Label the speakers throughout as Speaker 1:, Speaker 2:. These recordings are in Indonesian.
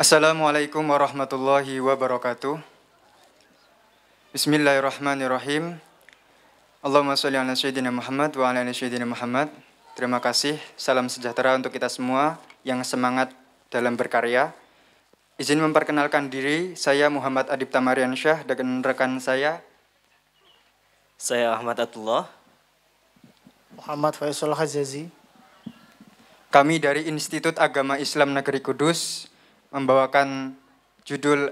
Speaker 1: Assalamualaikum warahmatullahi wabarakatuh. Bismillahirrahmanirrahim. Allahumma sholli ala sayyidina Muhammad wa ala ali sayyidina Muhammad. Terima kasih. Salam sejahtera untuk kita semua yang semangat dalam berkarya. Izin memperkenalkan diri, saya Muhammad Adib Tamariansyah dengan rekan saya.
Speaker 2: Saya Ahmad Abdullah.
Speaker 3: Muhammad Faisal Hazazi.
Speaker 1: Kami dari Institut Agama Islam Negeri Kudus membawakan judul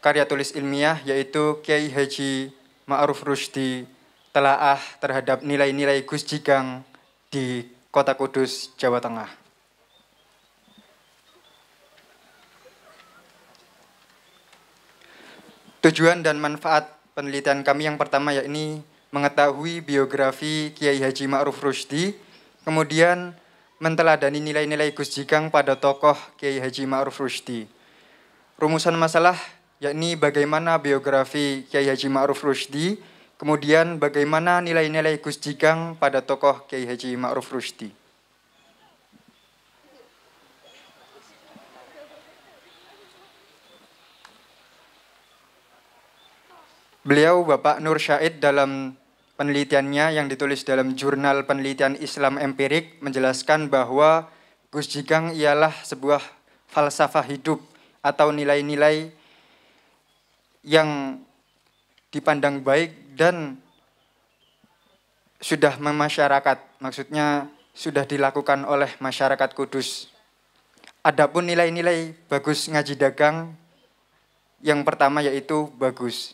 Speaker 1: karya tulis ilmiah yaitu Kiai Haji Ma'ruf Rusdi Telaah terhadap nilai-nilai Gus Jigang di Kota Kudus, Jawa Tengah. Tujuan dan manfaat penelitian kami yang pertama yakni mengetahui biografi Kiai Haji Ma'ruf Rusdi, kemudian menteladani nilai-nilai Gus Jigang pada tokoh Kiai Haji Ma'ruf Rusdi. Rumusan masalah yakni bagaimana biografi Kiai Haji Ma'ruf Rusdi, kemudian bagaimana nilai-nilai Gus Jigang pada tokoh Kiai Haji Ma'ruf Rusdi. Beliau Bapak Nur Syahid dalam penelitiannya yang ditulis dalam Jurnal Penelitian Islam Empirik menjelaskan bahwa Gus Jigang ialah sebuah falsafah hidup atau nilai-nilai yang dipandang baik dan sudah memasyarakat, maksudnya sudah dilakukan oleh masyarakat Kudus. Adapun nilai-nilai bagus ngaji dagang, yang pertama yaitu bagus.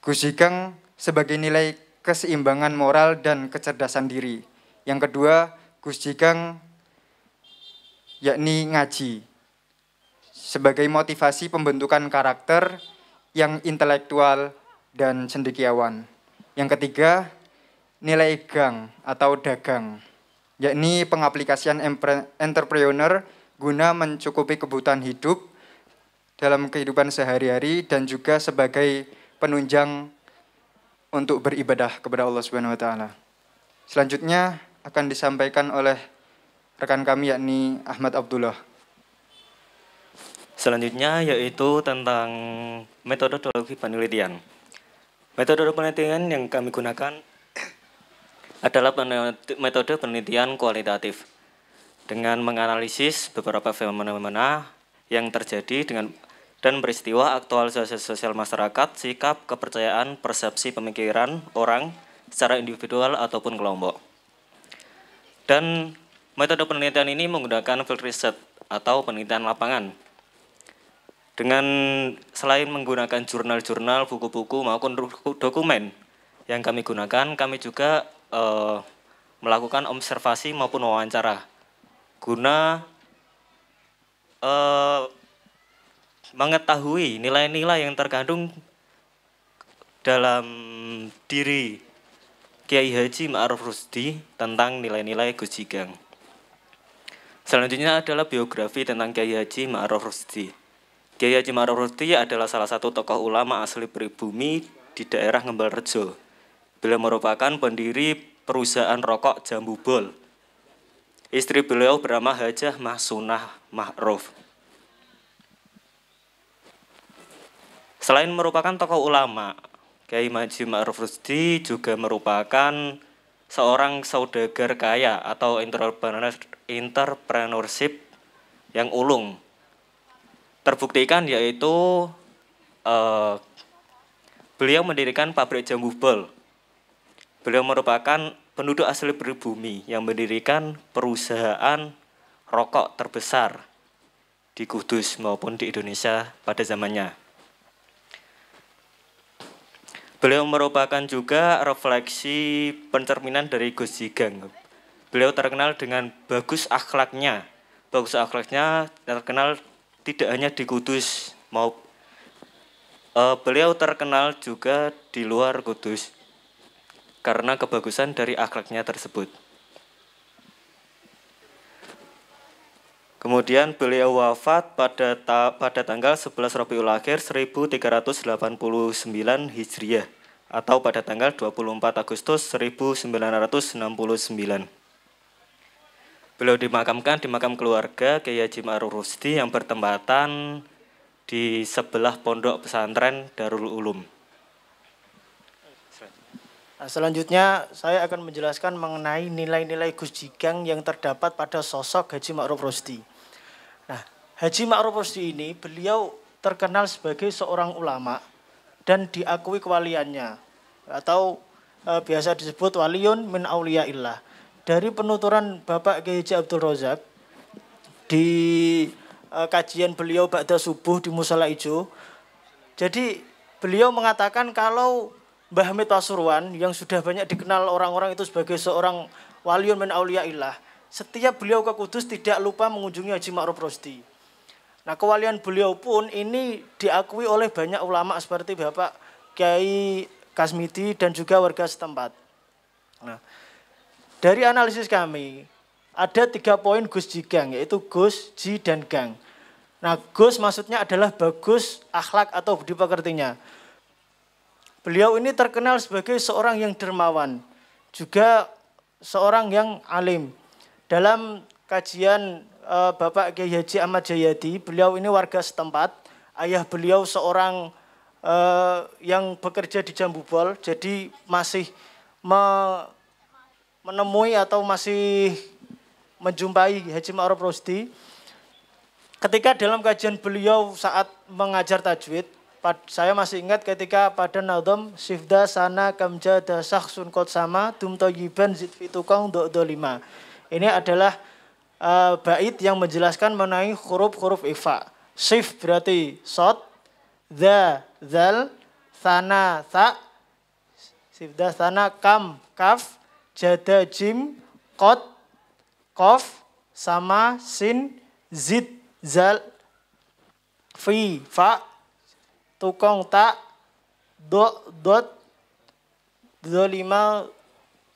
Speaker 1: Gus Jigang sebagai nilai keseimbangan moral dan kecerdasan diri. Yang kedua, Gus Jigang yakni ngaji sebagai motivasi pembentukan karakter yang intelektual dan cendekiawan. Yang ketiga, nilai gang atau dagang, yakni pengaplikasian entrepreneur guna mencukupi kebutuhan hidup dalam kehidupan sehari-hari dan juga sebagai penunjang untuk beribadah kepada Allah Subhanahu wa taala. Selanjutnya akan disampaikan oleh rekan kami yakni Ahmad Abdullah.
Speaker 2: Selanjutnya yaitu tentang metodologi penelitian. Metode penelitian yang kami gunakan adalah metode penelitian kualitatif dengan menganalisis beberapa fenomena yang terjadi dan peristiwa aktual sosial masyarakat, sikap, kepercayaan, persepsi, pemikiran orang secara individual ataupun kelompok. Dan metode penelitian ini menggunakan field research atau penelitian lapangan. Dengan selain menggunakan jurnal-jurnal, buku-buku maupun dokumen yang kami gunakan, kami juga melakukan observasi maupun wawancara guna mengetahui nilai-nilai yang terkandung dalam diri Kiai Haji Ma'ruf Rusdi tentang nilai-nilai Gus Jigang. Selanjutnya adalah biografi tentang Kiai Haji Ma'ruf Rusdi. Kiai Haji Ma'ruf Rusdi adalah salah satu tokoh ulama asli pribumi di daerah Ngembalrejo. Beliau merupakan pendiri perusahaan rokok Jambu Bol. Istri beliau bernama Hajah Mahsunah Ma'ruf. Selain merupakan tokoh ulama, Kiai Haji Ma'ruf Rusdi juga merupakan seorang saudagar kaya atau entrepreneurship yang ulung. Terbuktikan yaitu beliau mendirikan pabrik Jambu Bol. Beliau merupakan penduduk asli pribumi yang mendirikan perusahaan rokok terbesar di Kudus maupun di Indonesia pada zamannya. Beliau merupakan juga refleksi pencerminan dari Gus Jigang. Beliau terkenal dengan bagus akhlaknya. Bagus akhlaknya terkenal tidak hanya di Kudus, beliau terkenal juga di luar Kudus karena kebagusan dari akhlaknya tersebut. Kemudian beliau wafat pada tanggal 11 Rabiul Akhir 1389 Hijriah atau pada tanggal 24 Agustus 1969. Beliau dimakamkan di makam keluarga Kiai Haji Ma'ruf Rusdi yang bertempatan di sebelah pondok pesantren Darul Ulum.
Speaker 3: Nah, selanjutnya saya akan menjelaskan mengenai nilai-nilai Gus Jigang yang terdapat pada sosok Haji Ma'ruf Rusdi. Nah, Haji Ma'ruf Rusdi ini beliau terkenal sebagai seorang ulama dan diakui kewaliannya atau biasa disebut waliun min auliyaillah. Dari penuturan Bapak Kiai Haji Abdul Razak di kajian beliau ba'da subuh di Musala Ijo. Jadi beliau mengatakan kalau Mbah Hamid Pasuruan yang sudah banyak dikenal orang-orang itu sebagai seorang waliun min auliyaillah, setiap beliau ke Kudus tidak lupa mengunjungi Haji Ma'ruf Rusdi. Nah, kewalian beliau pun ini diakui oleh banyak ulama seperti Bapak Kiai Kasmiti dan juga warga setempat. Nah, dari analisis kami ada 3 poin Gus Jigang, yaitu Gus, Ji, dan Gang. Nah, Gus maksudnya adalah bagus akhlak atau budi pekertinya. Beliau ini terkenal sebagai seorang yang dermawan, juga seorang yang alim. Dalam kajian Bapak Kiai Haji Ahmad Jayadi, beliau ini warga setempat. Ayah beliau seorang yang bekerja di Jambubol, jadi masih menemui atau masih menjumpai Haji Ma'ruf Rusdi. Ketika dalam kajian beliau saat mengajar tajwid, saya masih ingat ketika pada nadom sifda sana kamja dasah sunkot sama dum toyiban zidfitukong do 5. Ini adalah bait yang menjelaskan mengenai huruf-huruf ifa. Sif berarti sod, dha, zal, sana, ta, sifda sana kam, kaf, jada, jim, kot, kof, sama, sin, zid, zal, fi, fa, tukong tak, dot, 5,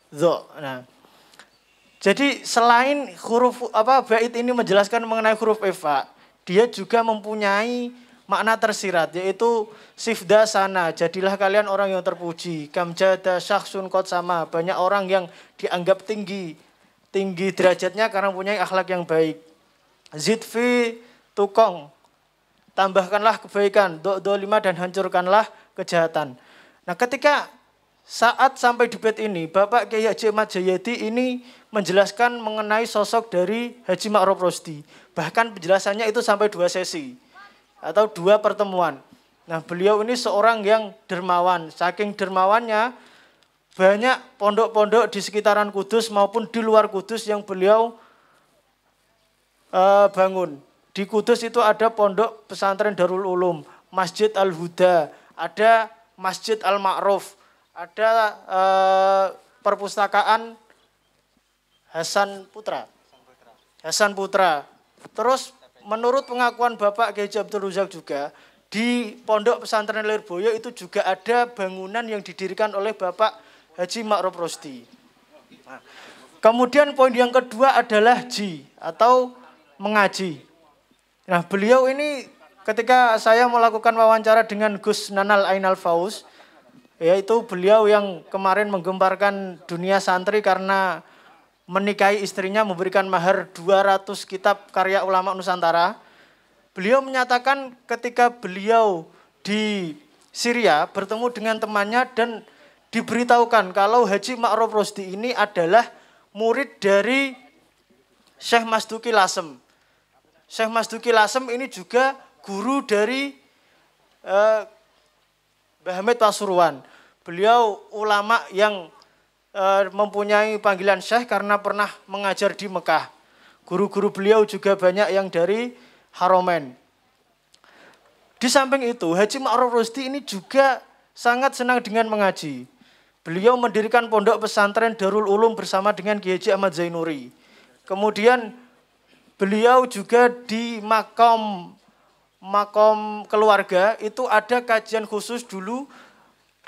Speaker 3: do. Nah, jadi selain huruf bait ini menjelaskan mengenai huruf ifa, dia juga mempunyai makna tersirat, yaitu sifda sana, jadilah kalian orang yang terpuji. Kamjada syakhsun qad sama, banyak orang yang dianggap tinggi derajatnya karena mempunyai akhlak yang baik. Zidfi tukong, tambahkanlah kebaikan, do 5 dan hancurkanlah kejahatan. Nah, ketika saat sampai di bait ini, Bapak Kiai Haji Ahmad Jayadi ini menjelaskan mengenai sosok dari Haji Ma'ruf Rusdi. Bahkan penjelasannya itu sampai 2 sesi atau 2 pertemuan. Nah, beliau ini seorang yang dermawan. Saking dermawannya, banyak pondok-pondok di sekitaran Kudus maupun di luar Kudus yang beliau bangun. Di Kudus itu ada pondok pesantren Darul Ulum, Masjid Al-Huda, ada Masjid Al-Ma'ruf, ada perpustakaan Hasan Putra. Terus menurut pengakuan Bapak Kiai Haji Abdul Razak juga, di pondok pesantren Lirboyo itu juga ada bangunan yang didirikan oleh Bapak Haji Ma'ruf Rusdi. Nah, kemudian poin yang kedua adalah ji atau mengaji. Nah, beliau ini ketika saya melakukan wawancara dengan Gus Nanal Ainal Fauz, yaitu beliau yang kemarin menggemparkan dunia santri karena menikahi istrinya, memberikan mahar 200 kitab karya ulama Nusantara. Beliau menyatakan ketika beliau di Syria bertemu dengan temannya dan diberitahukan kalau Haji Ma'ruf Rusdi ini adalah murid dari Syekh Masduki Lasem. Syekh Masduki Lasem ini juga guru dari Mbah Hamid Pasuruan. Beliau ulama yang mempunyai panggilan Syekh karena pernah mengajar di Mekah. Guru-guru beliau juga banyak yang dari Haromen. Di samping itu, Haji Ma'ruf Rusdi ini juga sangat senang dengan mengaji. Beliau mendirikan pondok pesantren Darul Ulum bersama dengan Kiai Haji Ahmad Zainuri. Kemudian beliau juga di makom keluarga itu ada kajian khusus dulu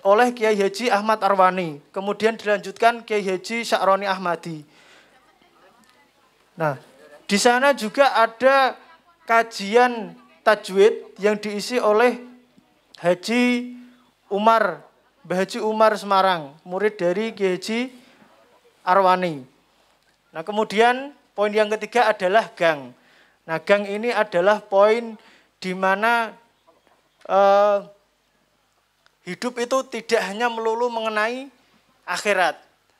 Speaker 3: oleh Kiai Haji Ahmad Arwani. Kemudian dilanjutkan Kiai Haji Sya'roni Ahmadi. Nah, di sana juga ada kajian tajwid yang diisi oleh Haji Umar, Mbah Haji Umar Semarang, murid dari Kiai Haji Arwani. Nah, kemudian poin yang ketiga adalah gang. Nah, gang ini adalah poin di mana hidup itu tidak hanya melulu mengenai akhirat.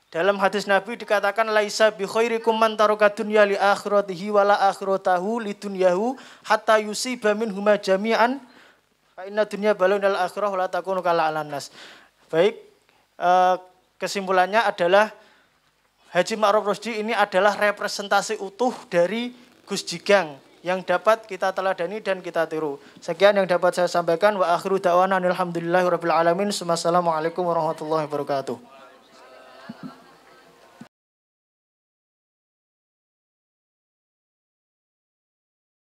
Speaker 3: Dalam hadis Nabi dikatakan laisa bi khairikum man taraka dunya li akhiratihi wala akhiratahu li dunyahu hatta yusiba minhuma jami'an fa inna dunya balun al akhirah la takunu kala alannas. Baik, kesimpulannya adalah Haji Ma'ruf Rusdi ini adalah representasi utuh dari Gus Jigang yang dapat kita teladani dan kita tiru. Sekian yang dapat saya sampaikan. Wa akhiru da'wana alhamdulillahirabbil alamin. Wassalamualaikum warahmatullahi wabarakatuh.